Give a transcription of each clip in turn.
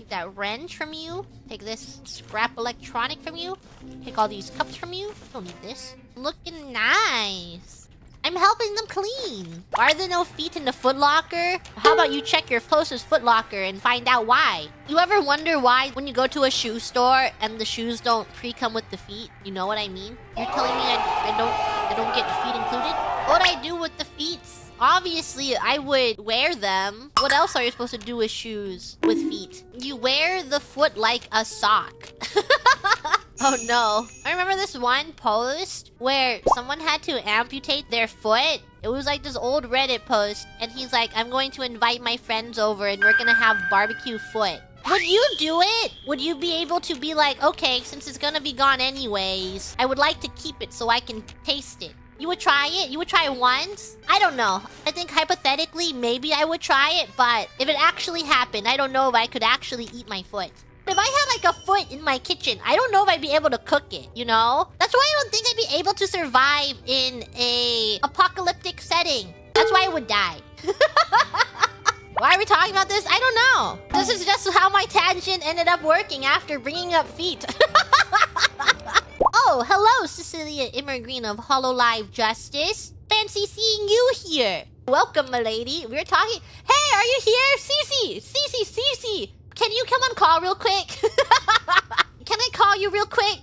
Take that wrench from you. Take this scrap electronic from you. Take all these cups from you. Don't need this. Looking nice. I'm helping them clean. Why are there no feet in the Foot Locker? How about you check your closest Foot Locker and find out why? You ever wonder why when you go to a shoe store and the shoes don't pre-come with the feet? You know what I mean? You're telling me I don't get the feet included? What would I do with the feet? Obviously, I would wear them. What else are you supposed to do with shoes with feet? You wear the foot like a sock. Oh no. I remember this one post where someone had to amputate their foot. It was like this old Reddit post. And he's like, I'm going to invite my friends over and we're gonna have barbecue foot. Would you do it? Would you be able to be like, okay, since it's gonna be gone anyways, I would like to keep it so I can taste it. You would try it? You would try it once? I don't know. I think hypothetically, maybe I would try it. But if it actually happened, I don't know if I could actually eat my foot. If I had like a foot in my kitchen, I don't know if I'd be able to cook it, you know? That's why I don't think I'd be able to survive in a apocalyptic setting. That's why I would die. Why are we talking about this? I don't know. This is just how my tangent ended up working after bringing up feet. Oh, hello, Cecilia Immergreen of Hololive Justice. Fancy seeing you here. Welcome, my lady. We're talking... Hey, are you here? Cece! Can you come on call real quick? Can I call you real quick?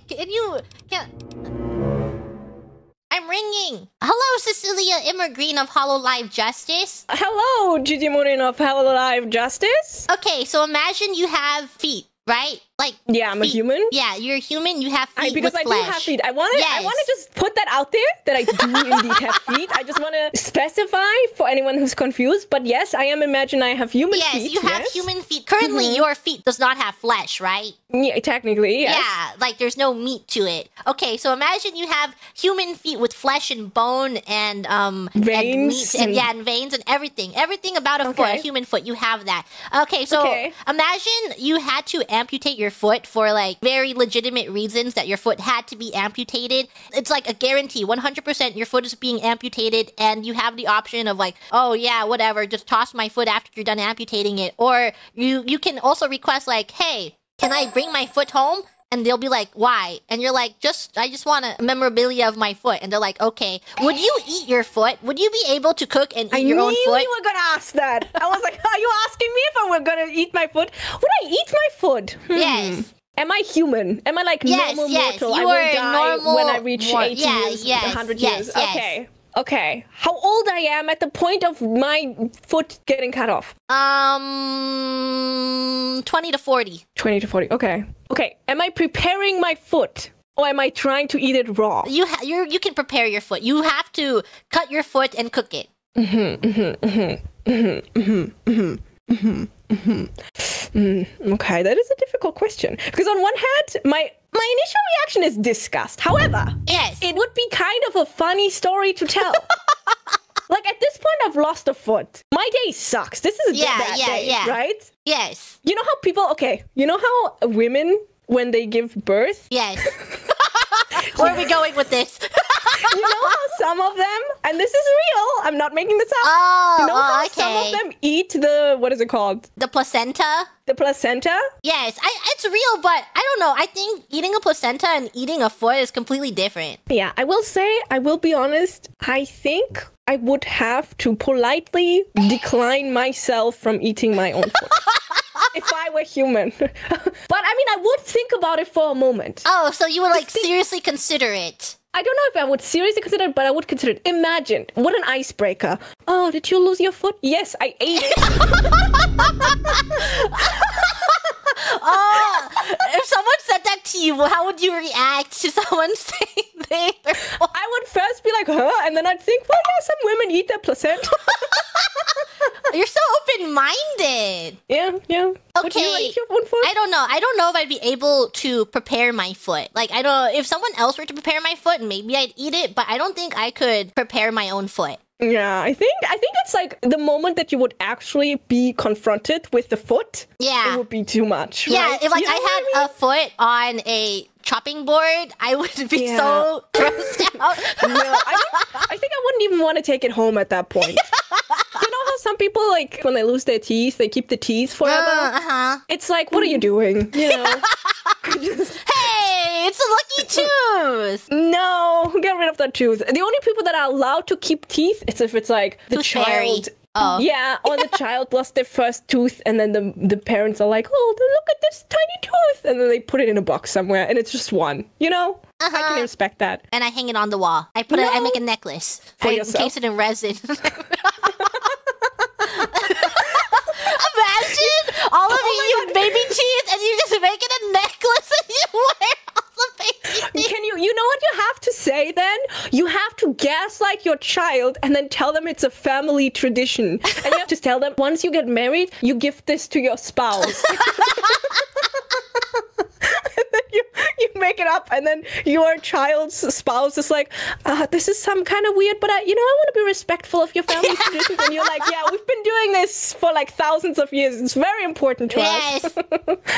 I'm ringing. Hello, Cecilia Immergreen of Hololive Justice. Hello, Gigi Murin of Hololive Justice. Okay, so imagine you have feet, right? Like, yeah, I'm feet. a human. Yeah, you're a human. You have feet because with I flesh. do have feet. I want to just put that out there that I do indeed have feet. I just want to specify for anyone who's confused. But yes, I am imagine I have human feet. Yes, you have human feet. Currently, your feet does not have flesh, right? Yeah, technically, yes. Yeah, like there's no meat to it. Okay, so imagine you have human feet with flesh and bone and veins and meat and veins and everything. Everything about a foot, a human foot, you have that. Okay, so imagine you had to amputate your foot for like very legitimate reasons that your foot had to be amputated. It's like a guarantee, 100% your foot is being amputated, and you have the option of like, oh yeah, whatever, just toss my foot after you're done amputating it. Or you can also request like, hey, can I bring my foot home? And they'll be like, why? And you're like, I just want a memorabilia of my foot. And they're like, okay. Would you eat your foot? Would you be able to cook and eat your own foot? I knew you were gonna ask that. I was like, are you asking me if I were gonna eat my foot? Would I eat my foot? Yes. Am I human? Am I like normal mortal? You I are will die normal when I reach 80 years, 100 years. Okay. Okay. How old I am at the point of my foot getting cut off? 20 to 40. 20 to 40. Okay. Okay. Am I preparing my foot? Or am I trying to eat it raw? You can prepare your foot. You have to cut your foot and cook it. Okay, that is a difficult question. Because on one hand, my initial reaction is disgust. However, it would be kind of a funny story to tell. Like, at this point, I've lost a foot. My day sucks. This is a bad day, right? Yes. You know how people... Okay, you know how women, when they give birth... Yes. Where are we going with this? You know how some of them... And this is real. I'm not making this up. Oh, you know how some of them eat the... What is it called? The placenta? The placenta? Yes, it's real, but I don't know. I think eating a placenta and eating a foot is completely different. Yeah, I will say, I will be honest, I think I would have to politely decline myself from eating my own foot. If I were human. But I mean, I would think about it for a moment. Oh, so you would like seriously consider it? I don't know if I would seriously consider it, but I would consider it. Imagine, what an icebreaker. Oh, did you lose your foot? Yes, I ate it. Oh, if someone said that to you, how would you react to someone saying that? I would first be like, huh? And then I'd think, well, yeah, some women eat their placenta. You're so open-minded. Yeah. Okay. Would you eat your own foot? I don't know. I don't know if I'd be able to prepare my foot. Like, I don't... If someone else were to prepare my foot, maybe I'd eat it, but I don't think I could prepare my own foot. Yeah, I think it's like the moment that you would actually be confronted with the foot. Yeah. It would be too much. Yeah, right? if like I had a foot on a chopping board, I would be so grossed out. No, I think I wouldn't even want to take it home at that point. You know how some people, like, when they lose their teeth, they keep the teeth forever? It's like, what are you doing? You know? Hey, it's a lucky tooth! No, get rid of that tooth. The only people that are allowed to keep teeth is if it's like the child. Oh. Yeah, or the child lost their first tooth and then the parents are like, oh, look at this tiny tooth. And then they put it in a box somewhere and it's just one, you know? I can respect that. And I hang it on the wall. I make a necklace. For I yourself? encase it in resin. Imagine all of you with baby teeth and you just make it a necklace and you wear all the baby teeth. You know what you have to say then? You have to gaslight your child and then tell them it's a family tradition. And you have to tell them once you get married, you give this to your spouse. You make it up, and then your child's spouse is like, this is some kind of weird, but I want to be respectful of your family traditions. And you're like, yeah, we've been doing this for like thousands of years. It's very important to us.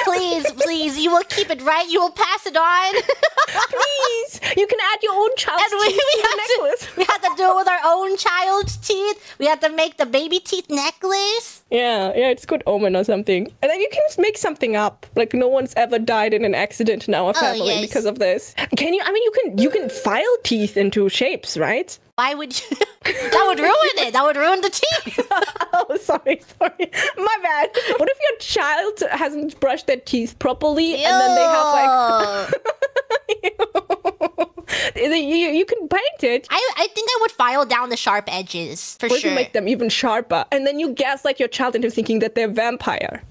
Please, you will keep it, right? You will pass it on. Please, you can add your own child's teeth to the necklace. We have to do it with our own child's teeth. We have to make the baby teeth necklace. Yeah, it's good omen or something. And then you can just make something up. Like no one's ever died in an accident in our family because of this. You can file teeth into shapes, right? Why would you? That would ruin it. That would ruin the teeth. Oh, sorry. My bad. What if your child hasn't brushed their teeth properly and then they have like... You can paint it. I think I would file down the sharp edges, for sure. You make them even sharper. And then you gaslight your child into thinking that they're a vampire.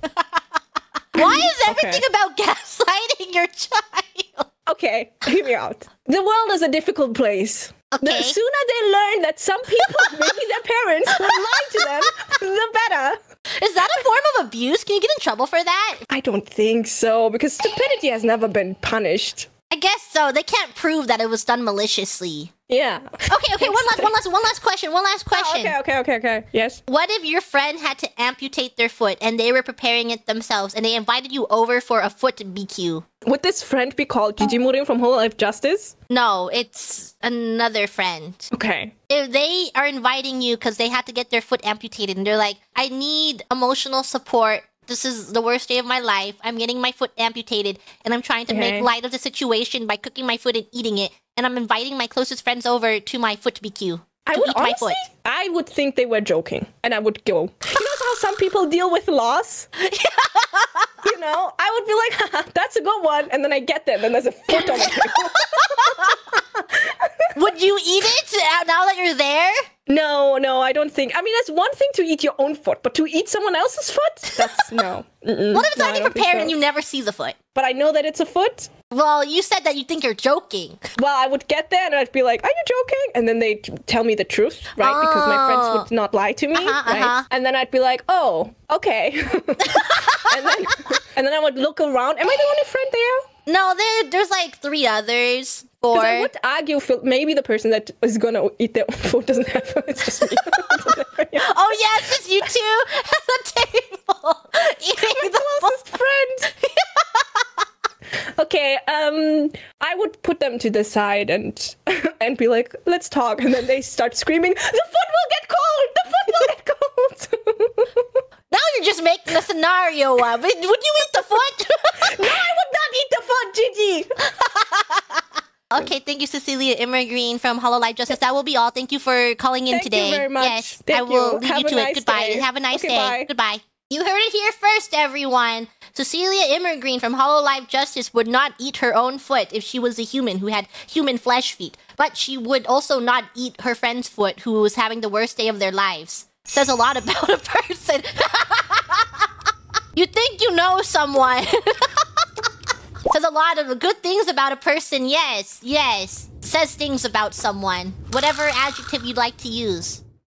Why is everything about gaslighting your child? Okay, hear me out. The world is a difficult place. Okay. The sooner they learn that some people, maybe their parents, will lie to them, the better. Is that a form of abuse? Can you get in trouble for that? I don't think so, because stupidity has never been punished. I guess so. They can't prove that it was done maliciously. Yeah. Okay. One last question. Oh, okay. Yes. What if your friend had to amputate their foot and they were preparing it themselves and they invited you over for a foot BQ? Would this friend be called Gigi Murin from Hololive Justice? No, it's another friend. Okay. If they are inviting you because they had to get their foot amputated and they're like, I need emotional support. This is the worst day of my life. I'm getting my foot amputated and I'm trying to make light of the situation by cooking my foot and eating it. And I'm inviting my closest friends over to my foot BQ. I would think they were joking and I would go. You know how some people deal with loss? You know, I would be like, that's a good one. And then I get them and there's a foot on it. Would you eat it now that you're there? No, I don't think. I mean, that's one thing to eat your own foot, but to eat someone else's foot? That's no. What if it's already prepared and you never see the foot? But I know that it's a foot? Well, you said that you think you're joking. Well, I would get there and I'd be like, are you joking? And then they'd tell me the truth, right? Because my friends would not lie to me, right? And then I'd be like, oh, okay. and then I would look around. Am I the only friend there? No, there's like 3 others. Because I would argue maybe the person that is going to eat their own food doesn't have food. It's just me. Oh, yeah, it's just you two at the table. Eating the closest friend. Okay, I would put them to the side and be like, let's talk. And then they start screaming, the foot will get cold! The foot will get cold! Now you're just making a scenario up. Would you eat the foot? No, I would not eat the foot, Gigi! Okay, thank you, Cecilia Immergreen from Hololive Justice. That will be all. Thank you for calling in today. Thank you very much. Yes, I will leave you to it. Goodbye. Have a nice day. Bye. Goodbye. You heard it here first, everyone. Cecilia Immergreen from Hololive Justice would not eat her own foot if she was a human who had human flesh feet. But she would also not eat her friend's foot who was having the worst day of their lives. Says a lot about a person. You think you know someone. Says a lot of good things about a person. Yes. Says things about someone. Whatever adjective you'd like to use.